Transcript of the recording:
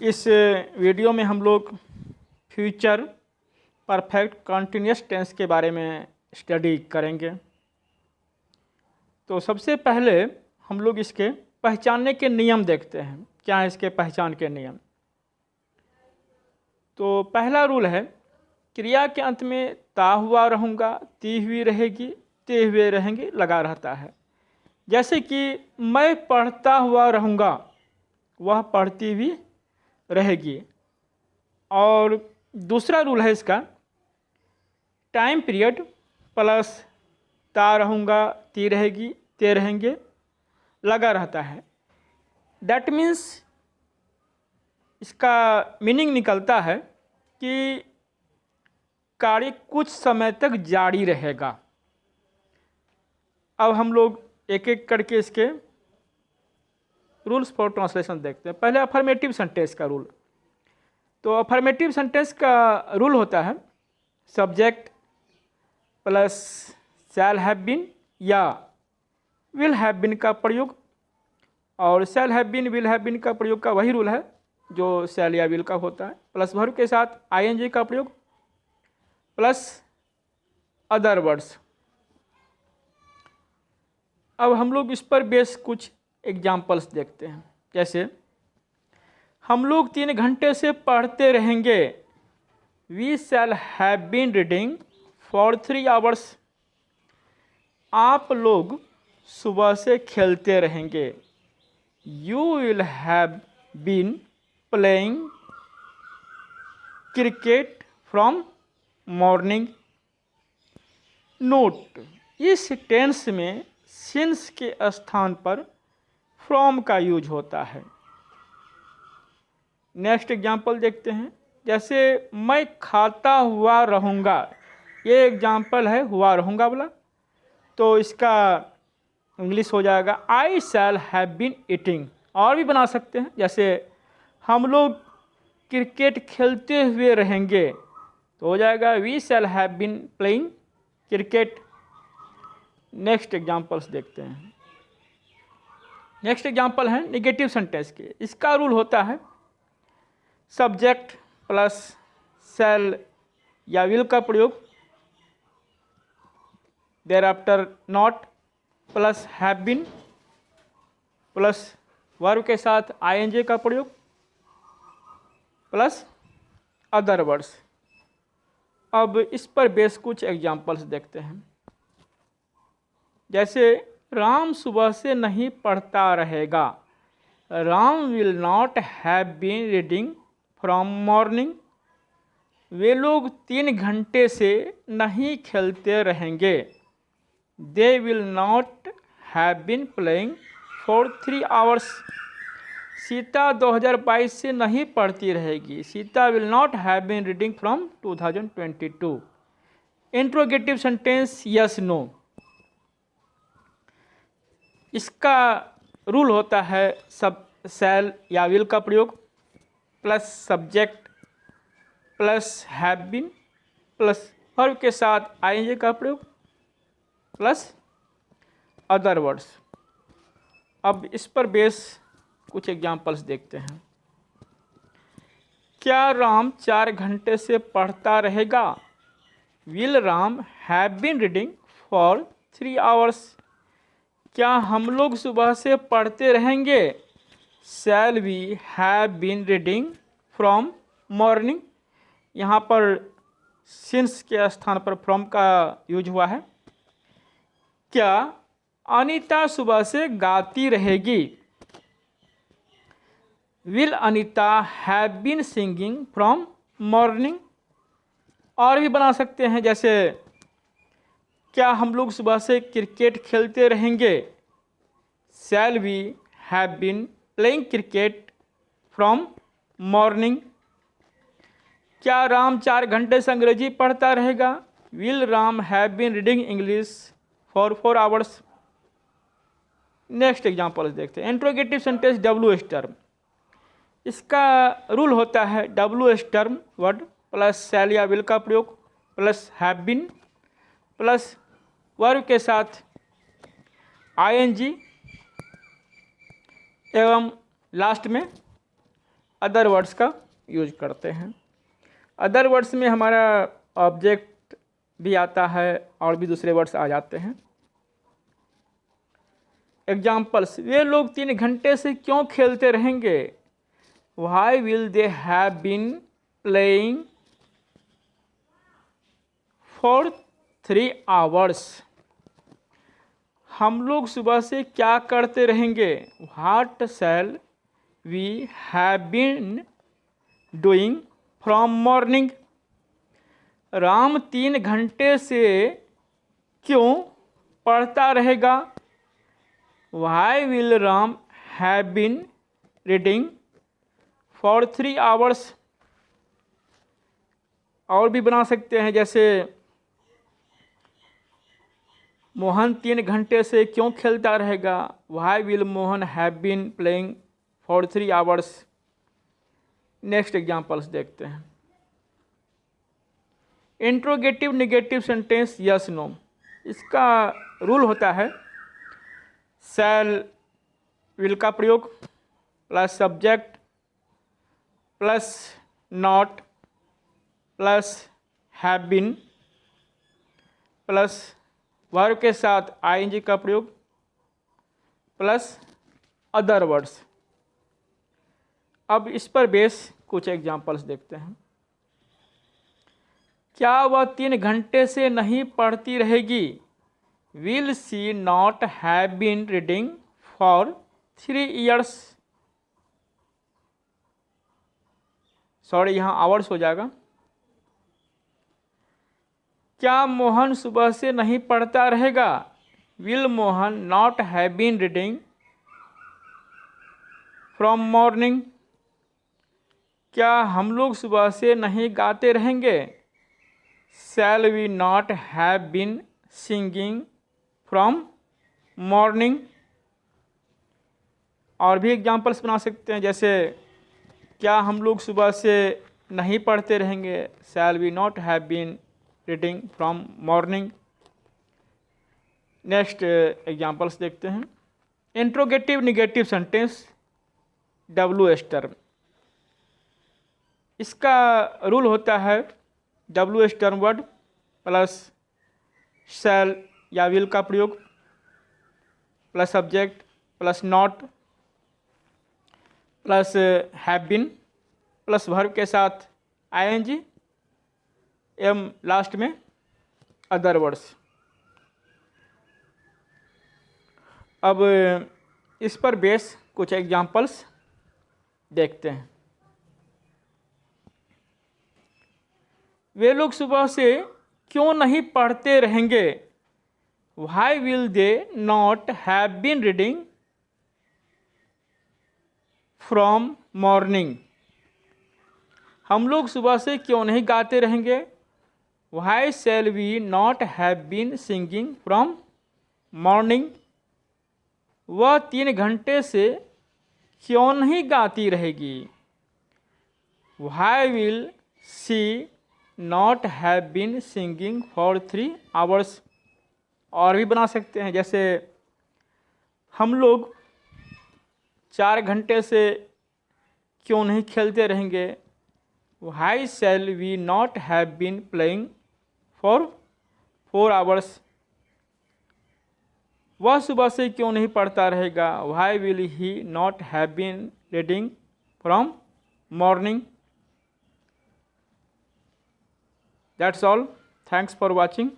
इस वीडियो में हम लोग फ्यूचर परफेक्ट कंटिन्यूअस टेंस के बारे में स्टडी करेंगे। तो सबसे पहले हम लोग इसके पहचानने के नियम देखते हैं। क्या है इसके पहचान के नियम? तो पहला रूल है, क्रिया के अंत में ता हुआ रहूँगा, ती हुई रहेगी, ते हुए रहेंगे लगा रहता है। जैसे कि मैं पढ़ता हुआ रहूँगा, वह पढ़ती हुई रहेगी। और दूसरा रूल है इसका, टाइम पीरियड प्लस ता रहूँगा, ती रहेगी, ते रहेंगे लगा रहता है। दैट मीन्स इसका मीनिंग निकलता है कि कार्य कुछ समय तक जारी रहेगा। अब हम लोग एक एक करके इसके रूल्स फॉर ट्रांसलेशन देखते हैं। पहले अफर्मेटिव सेंटेंस का रूल। तो अफर्मेटिव सेंटेंस का रूल होता है, subject plus shall have been या विल हैव बीन का प्रयोग। और shall have been, will have been का प्रयोग का वही रूल है जो शैल या विल का होता है, प्लस वर्ब के साथ आईएनजी का प्रयोग प्लस अदर वर्ड्स। अब हम लोग इस पर बेस कुछ एग्जाम्पल्स देखते हैं। जैसे हम लोग 3 घंटे से पढ़ते रहेंगे, we shall have been reading for 3 hours. आप लोग सुबह से खेलते रहेंगे, you will have been playing cricket from morning. Note, इस टेंस में सिंस के स्थान पर फ्रॉम का यूज होता है। नेक्स्ट एग्जाम्पल देखते हैं। जैसे मैं खाता हुआ रहूँगा, ये एग्जाम्पल है हुआ रहूँगा वाला, तो इसका इंग्लिश हो जाएगा आई शैल हैव बीन ईटिंग। और भी बना सकते हैं, जैसे हम लोग क्रिकेट खेलते हुए रहेंगे, तो हो जाएगा we shall have been playing cricket. Next examples देखते हैं। नेक्स्ट एग्जाम्पल है निगेटिव सेंटेंस के। इसका रूल होता है, सब्जेक्ट प्लस शैल या विल का प्रयोग, there after not plus have been plus verb के साथ आईएनजी का प्रयोग प्लस अदर वर्ड्स। अब इस पर बेस कुछ एग्जाम्पल्स देखते हैं। जैसे राम सुबह से नहीं पढ़ता रहेगा, Ram will not have been reading from morning. वे लोग 3 घंटे से नहीं खेलते रहेंगे, they will not have been playing for 3 hours. Sita 2022 से नहीं पढ़ती रहेगी, Sita will not have been reading from 2022। Interrogative sentence yes no. इसका रूल होता है सब शैल या विल का प्रयोग plus subject plus have been plus verb के साथ आईएनजी का प्रयोग प्लस अदर वर्ड्स। अब इस पर बेस कुछ एग्जाम्पल्स देखते हैं। क्या राम 4 घंटे से पढ़ता रहेगा, will Ram have been reading for 3 hours. क्या हम लोग सुबह से पढ़ते रहेंगे, shall we have been reading from morning. यहाँ पर सिंस के स्थान पर फ्रॉम का यूज हुआ है। क्या अनीता सुबह से गाती रहेगी, will Anita have been singing from morning. और भी बना सकते हैं, जैसे क्या हम लोग सुबह से क्रिकेट खेलते रहेंगे, shall we have been playing cricket from morning. क्या राम 4 घंटे से अंग्रेजी पढ़ता रहेगा, will Ram have been reading English for 4 hours. Next examples देखते हैं। Interrogative sentence W H term. इसका रूल होता है W H term word plus shall या विल का प्रयोग plus have been plus verb के साथ आईएनजी एवं लास्ट में अदर वर्ड्स का यूज करते हैं। अदर वर्ड्स में हमारा ऑब्जेक्ट भी आता है और भी दूसरे वर्ड्स आ जाते हैं। एग्जाम्पल्स, वे लोग 3 घंटे से क्यों खेलते रहेंगे? Why will they have been playing for 3 hours. हम लोग सुबह से क्या करते रहेंगे? What shall we have been doing from morning. Ram 3 घंटे से क्यों पढ़ता रहेगा? Why will Ram have been reading for 3 hours. और भी बना सकते हैं, जैसे मोहन 3 घंटे से क्यों खेलता रहेगा? Why will Mohan have been playing for 3 hours. Next examples देखते हैं। Interrogative negative sentence yes no. इसका रूल होता है शैल विल का प्रयोग plus subject plus not plus have been plus verb के साथ आईएनजी का प्रयोग प्लस अदर वर्ड्स। अब इस पर बेस कुछ एग्जाम्पल्स देखते हैं। क्या वह 3 घंटे से नहीं पढ़ती रहेगी? Will she not have been reading for 3 years. Sorry, यहाँ आवर्स हो जाएगा। क्या मोहन सुबह से नहीं पढ़ता रहेगा? Will Mohan not have been reading from morning. क्या हम लोग सुबह से नहीं गाते रहेंगे? Shall we not have been singing from morning. और भी एग्जाम्पल्स बना सकते हैं, जैसे क्या हम लोग सुबह से नहीं पढ़ते रहेंगे? Shall we not have been reading from morning. Next examples देखते हैं। Interrogative negative sentence WH term. इसका रूल होता है WH term word plus shall या विल का प्रयोग plus subject plus not plus have been plus verb के साथ आईएनजी एम लास्ट में अदर वर्ड्स। अब इस पर बेस कुछ एग्जाम्पल्स देखते हैं। वे लोग सुबह से क्यों नहीं पढ़ते रहेंगे? Why will they not have been reading from morning. हम लोग सुबह से क्यों नहीं गाते रहेंगे? Why shall we not have been singing from morning. वह 3 घंटे से क्यों नहीं गाती रहेगी? Why will she not have been singing for 3 hours. और भी बना सकते हैं, जैसे हम लोग 4 घंटे से क्यों नहीं खेलते रहेंगे? Why shall we not have been playing for 4 hours. वह सुबह से क्यों नहीं पढ़ता रहेगा? Why will he not have been reading from morning. That's all. Thanks for watching.